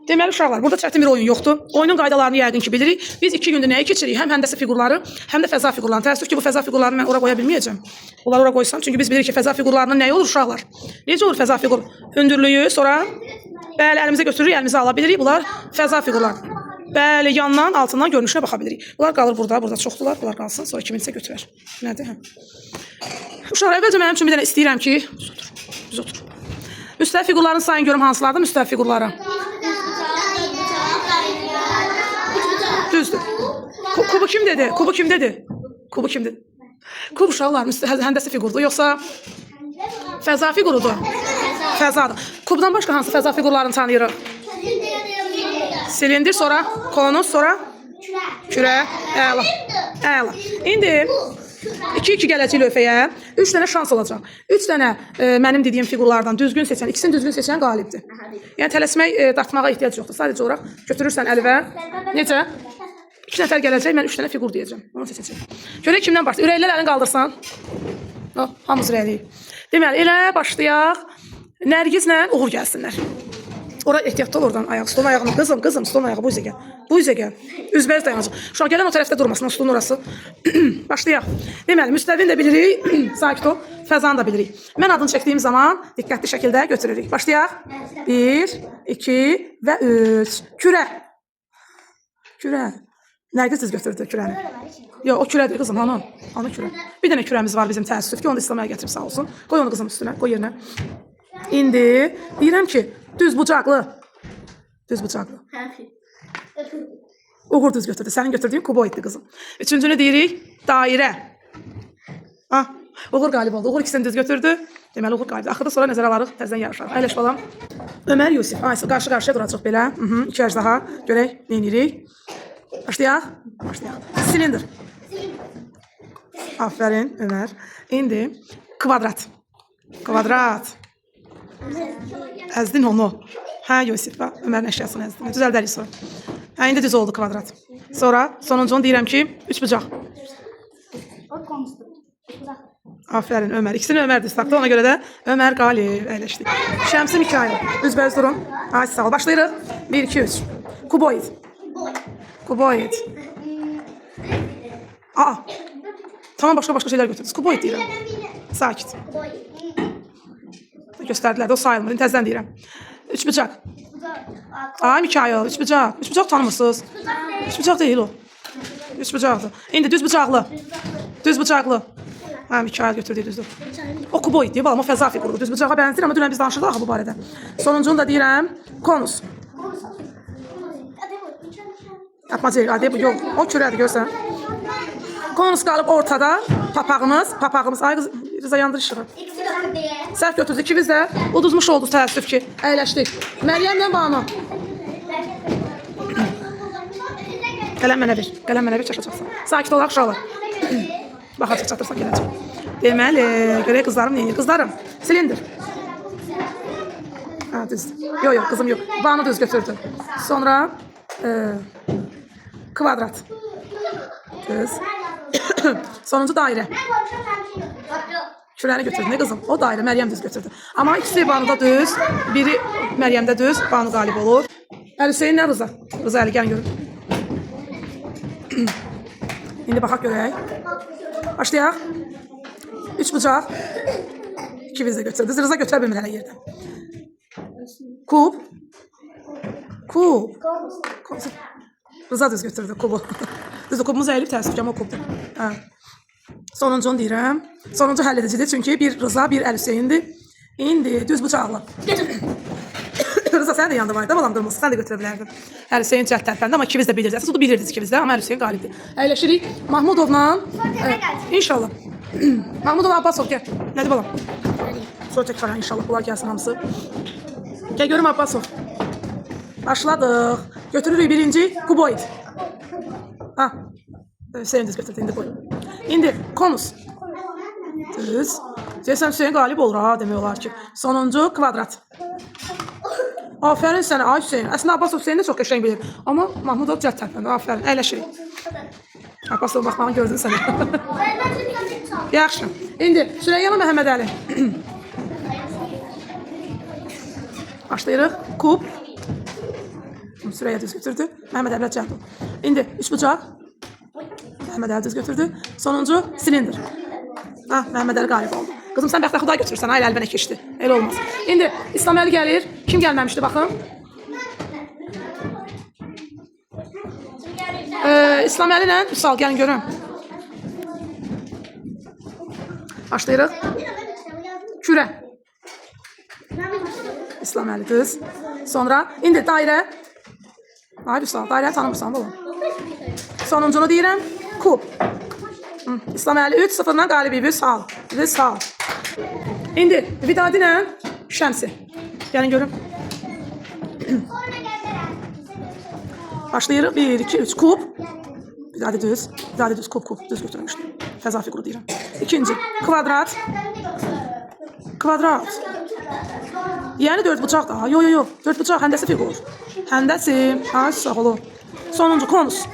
Deməli uşaqlar, burada çətin bir oyun yoxdur. Oyunun qaydalarını yəqin ki bilirik. Biz 2 gündə nəyi keçirik? Həm həndəsə fiqurları, həm də fəza fiqurlarını. Təəssüf ki, bu fəza fiqurlarını mən ora qoya bilməyəcəm. Onları ora qoysam, çünki biz bilirik ki, fəza fiqurlarının nəyi olur uşaqlar? Necə olur fəza fiqur? Hündürlüyü, sonra bəli, əlimizə götürürük, əlimizə ala bilirik. Bunlar fəza fiqurlar. Bəli, yandan, altından görünüşünə baxa bilirik. Bunlar qalır burada, burada çoxdular. Bunlar qalsın, sonra kiminsə götürər. Nədir? Uşaqlar, əvvəlcə mənim üçün bir dənə istəyirəm ki, düz otur. Müstəvi fiqurların sayını görüm hansılardır müstəvi fiqurlara. Düzdür. Kubu kim dedi? Kubu kim dedi? Kubu kim dedi? Kub uşaqlar həndəsi fiqurdur, yoxsa fəza fiqurudur? Fəzadır. Kubdan başqa hansı fəza fiqurlarını tanıyırıq? Silindir, sonra konus, sonra kürə. Əla. Əla. İndi 2-2 gələcək lövhəyə 3 dənə şans olacaq. 3 dənə mənim dediyim fiqurlardan düzgün seçən, ikisini düzgün seçən qalibdir. Yəni tələsmək, dartmağa ehtiyac yoxdur. Sadəcə olaraq götürürsən əlvə. Necə? 2 nəfər gələcək, mən 3 dənə fiqur deyəcəm. Onu seçəcəm. Görək kimdən başlayır? Ürəklər əlini qaldırsan. Hamımız ürəkliyik. Deməli, elə başlayaq. Nərgizlə Uğur gəlsinlər. Ora ehtiyatlı ol oradan ayaq. Stolun ayağını. Qızım, stolun ayağı bu üzə gəl. Bu üzə gəl. Üzbəyiz dayanacaq. Şu an gələn o tərəfdə durmasın, o stolun orası. Başlayaq. Deməli, müstəvini də bilirik. Sakit ol. Fəzanı da bilirik. Mən adını çəkdiyim zaman diqqətli şəkildə götürürük. Başlayaq. 1, 2 və 3. Kürə. Kürə. Nərgiz düz götürdü kürəni. Yox, o kürədir qızım, hanı? Hanı kürə. Bir dənə kürəmiz var bizim təəssüf ki, onu da İslamaya gətirib sağ olsun. Qoy onu qızım üstünə, qoy yerinə. İndi deyirəm ki, düz bucaqlı. Düz bucaqlı. Uğur düz götürdü. Sənin götürdüyün kuboiddir qızım. Üçüncünü deyirik, dairə. Uğur qalib oldu. Uğur ikisini düz götürdü. Deməli, Uğur qalib. Axırda sonra nəzərə alarıq, təzdən yarışarıq. Əyləş balam. Ömər Yusif. Qarşı-qarşıya duracaq belə. 2 əjdaha. Görək, neyinirik? Başlayaq. Başlayaq. Silindir. Aferin Ömər. İndi kvadrat. Kvadrat. Əzdin onu. Hə Yusif, bax. Ömərin əşyasını əzdin. Düzəldərik sonra. Hə, indi düz oldu kvadrat. Sonra sonuncunu deyirəm ki, 3 bucaq. Aferin Ömər. İkisini Ömər düz taktı. Ona görə də Ömər qalib. Əyləşdik. Şəmsi Mikail. Üzbəyiz durun. Ay sağ ol. Başlayırıq. 1, 2, 3. Kuboid. Kuboid. Tamam, başqa şeylər götürdünüz. Kuboid deyirəm. Sakit. Göstərdilər də, o sayılmır. İndi təzdən deyirəm. 3 bucaq. Ay Mikail, 3 bucaq. 3 bucaq tanımırsınız. 3 bucaq deyil o. 3 bucaqdır. İndi düz bucaqlı. Düz bucaqlı. Hə, Mikail götürdü, düzdür. O kuboid deyir, balam, o fəza fiqurudur. Düz bucağa bənzir, amma dünən biz danışırdıq bu barədə. Sonuncunu da deyirəm, konus. Yapmacı, yox, o kürədir, görsən. Konus qalıb ortada, papağımız, ay qız, Rıza yandır işığı. Səhv götürdü, ikimiz də uduzmuş oldu təəssüf ki, əyləşdik. Məryəmlə Banu. Qələm mənə bir çaşacaqsan. Sakit olaq uşaqlar. Baxacaq, çatırsan gələcək. Deməli, görək qızlarım neyir? Qızlarım, silindir. Ha, düzdür. Yox, qızım yox. Banu düz götürdü. Sonra kvadrat. Düz. Sonuncu dairə. Kürəni götürdü, ne qızım? O dairə, Məryəm düz götürdü. Amma ikisi Banu'da düz, biri Məryəmdə düz, Banu qalib olur. Əli Hüseyin nə Rıza? Rıza Əli, gəlin görün. İndi baxaq görək. Başlayaq. 3 bucaq. 2 biz də götürdü. Rıza götürə bilmir hələ yerdən. Kub. Kub. Rıza düz götürdü kubu. Düzdür, kubumuz əyilib təəssüf ki, amma o kubdur. Sonuncunu deyirəm. Sonuncu həll edicidir, çünki bir Rıza, bir Əli Hüseyindir. İndi düz bucaqlı. Rıza, sən də yanında var da, balam durmasın, sən də götürə bilərdin. Əli Hüseyin cəhd tərəfəndə, amma ikimiz də bilirsiniz. Siz bilirdiniz ikimiz də, amma Əli Hüseyin qalibdir. Əyləşirik. Mahmudovla. İnşallah. Mahmudov, Abbasov, gəl. Nədir balam? Sonra təkrar inşallah, bunlar gəlsin hamısı. Gəl görüm Abbasov. Başladıq. Götürürük birinci kuboid. Hüseyin düz götürdü, indi qoy. İndi konus. Düz. Deyəsən Hüseyin qalib olur ha, demək olar ki. Sonuncu kvadrat. Aferin sənə, ay Hüseyin. Əslində Abbasov Hüseyin də çox qəşəng bilir. Amma Mahmudov cəhd tərəfəndə. Aferin, əyləşirik. Abbasov baxmağını gördün sənə. Yaxşı. İndi Süreyyanə Məhəmməd Əli. Başlayırıq. Kub. Süreyya düz götürdü. Məhəmməd Əli cəhd. İndi üç bucaq. Məhəmməd Əli düz götürdü. Sonuncu silindir. Məhəmməd Əli qalib oldu. Qızım sən bəxtə xuda götürürsən. Ailə əlbənə keçdi. Elə olmaz. İndi İslam Əli gəlir. Kim gəlməmişdi baxın? İslam Əli ilə Üsal gəlin görün. Başlayırıq. Kürə. İslam Əli düz. Sonra indi dairə. Ay Üsal, dairəni tanımırsan bu. Sonuncunu deyirəm. Kub. İslam Əli 3-0-dan qalibi Vüsal. Vüsal. İndi Vidadi ilə Şəmsi. Gəlin görün. Başlayırıq. 1, 2, 3. Kub. Vidadi düz. Vidadi düz. Kub. Düz götürmüşdü. Fəza fiquru deyirəm. İkinci. Kvadrat. Kvadrat. Yəni 4 bucaq da. Yo. 4 bucaq həndəsi fiqur. Həndəsi. Ay sağ olun. Sonuncu konus.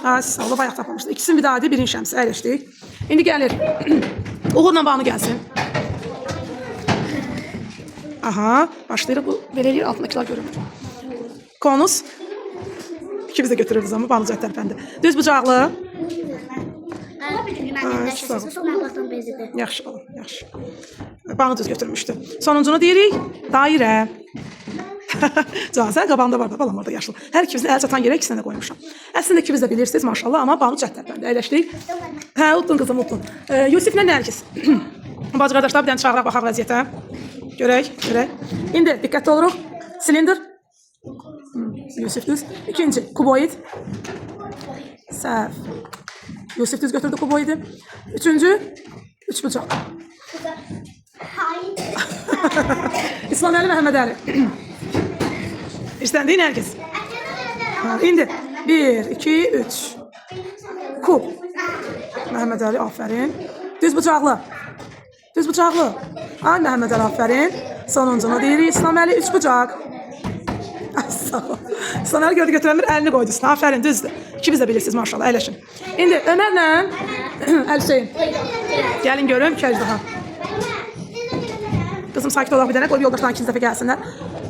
Ay sağ olun. Bayaq tapmışdı. İkisini Vidadi, birini Şəmsi. Əyləşdik. İndi gəlir. Uğurla bağını gəlsin. Aha. Başlayırıq. Bu belə eləyir. Altındakiler görünür. Konus. İkimiz de götürürüz ama Banu Cəhd tərəfəndə. Düz bucaqlı. Yaxşı olun. Yaxşı. Banu düz götürmüşdü. Sonuncunu deyirik. Dairə. Sən qabağında var da balam orada yaşlı. Hər ikimizin əl çatan yerə ikisini də qoymuşam. Əslində ikimiz də bilirsiniz maşallah amma Banu Cəhd tərəfəndə əyləşdik. Utdun qızım, utdun. Yusiflə Nərgiz. Bacı qardaşlar bir dənə çağıraq baxaq vəziyyətə. Görək. İndi diqqətli oluruq. Silindir. Yusif düz. İkinci kuboid. Səhv. Yusif düz götürdü kuboidi. Üçüncü üç bucaq. İslam Əli, Məhəmməd Əli. İstəndiyin Nərgiz. İndi 1, 2, 3. Kub. Məhəmməd Əli, afərin. Düz bucaqlı. Düz bucaqlı. Ay Məhəmməd Əli, afərin. Sonuncunu deyirik. İslam Əli 3 bucaq. Sağ ol. İslam Əli gördü götürəmir, əlini qoydu üstünə. Afərin, düzdür. İkimiz də bilirsiniz maşallah, əyləşin. İndi Ömərlə Əli Hüseyin. Gəlin görün, kərc daha. Qızım sakit olaq bir dənə, qoy yoldaşdan ikinci dəfə gəlsinlər.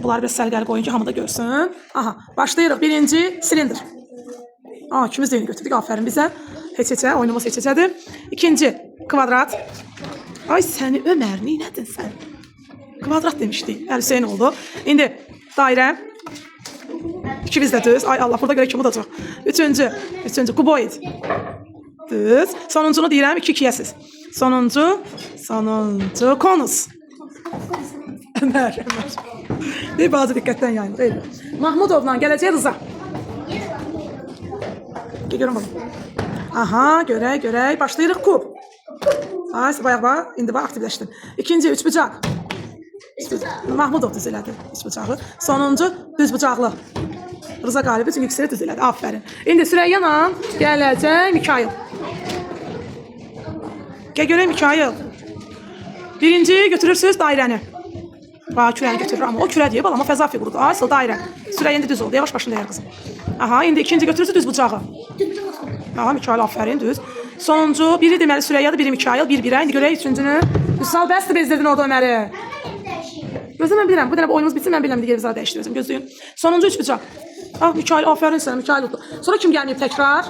Bunları biraz sərgəli qoyun ki, hamı da görsün. Aha, başlayırıq. Birinci silindir. İkimiz də yeni götürdük, afərin bizə. Heç-heçə, oyunumuz heç-heçədir. İkinci kvadrat. Ay səni Ömər, neynədin sən? Kvadrat demişdik, Əli Hüseyin oldu. İndi dairə. İkimiz də düz. Ay Allah, burada görə kim udacaq? Üçüncü kuboid. Düz. Sonuncunu deyirəm, 2-2-yəsiz. Sonuncu konus. Ömər. Bir bazı diqqətdən yayın. Mahmudovla gələcək Rıza. Görün bakalım. Aha, görək. Başlayırıq kub. Ay, bayaq var. İndi bax aktivləşdim. İkinci, üç bucaq. Mahmudov düz elədi. Üç bucaqlı. Sonuncu düz bucaqlı. Rıza qalibi çünki ikisini düz elədi. Afərin. İndi Süreyyanla gələcək Mikail. Gəl görək Mikail. Birinci götürürsünüz dairəni. Kürəni götürür amma o kürə deyib amma fəza figurudur. Asıl dairə. Süreyya indi düz oldu. Yavaş başında yer qızım. Aha, indi ikinci götürürsünüz düz bucağı. Aha, Mikail afərin düz. Sonuncu biri deməli Süreyyadır, biri Mikail, bir-birə. İndi görək üçüncünü. Üsal bəsdir bezdirdin orada Öməri. Gözlə mən bilirəm. Bu dənə oyunumuz bitsin, mən bilirəm digər bizarı dəyişdirəcəm. Gözləyin. Sonuncu üç bucaq. Mikail, afərin sənə, Mikail oldu. Sonra kim gəlməyib? Təkrar.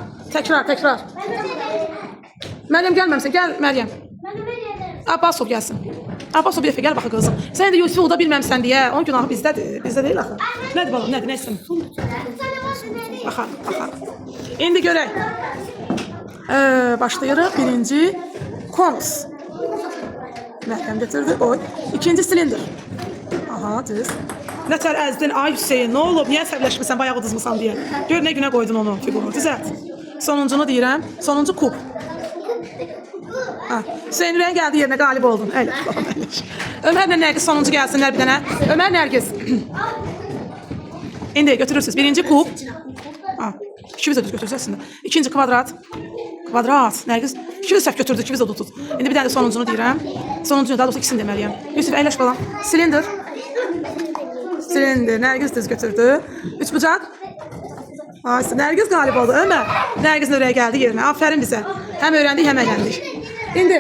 Məryəm gəlməmsən, gəl Məryəm. Abbasov gəlsin. Abbasov bir dəfə gəl baxı qızım. Sən də Yusifi uda bilməmsən deyə, onun günahı bizdədir. Bizdə deyil axı. Nədir balam, nədir, nə istəmir? Baxar. İndi görək. Başlayırıq. Birinci konus. Məhrəm götürdü, oy. İkinci silindir. Aha, düz. Nətər əzdin, ay Hüseyin, nə olub? Niyə əsəbləşmirsən, bayaq uduzmusan deyə. Gör nə günə qoydun onu, figurunu, düzət. Sonuncunu deyirəm, sonuncu kub. Hüseyin Ürəyin gəldi yerinə, qalib oldun. Ömərlə Nərgiz sonuncu gəlsinlər bir dənə. Ömər Nərgiz. İndi götürürsünüz. Birinci kub. İkimiz də düz götürürüz əslində. İkinci kvadrat. Nərgiz. İkimiz səhv götürdü, ikimiz də tutuz. İndi bir dənə də sonuncunu deyirəm. Sonuncunu, daha doğrusu ikisini deməliyəm. Yusuf, əyləş balam. Silindir. Nərgiz düz götürdü. Üç bucaq. Nərgiz qalib oldu. Ömər. Nərgizin Ürəyi gəldi yerinə. Afərin bizə. Həm öyrəndik, həm əyləndik. İndi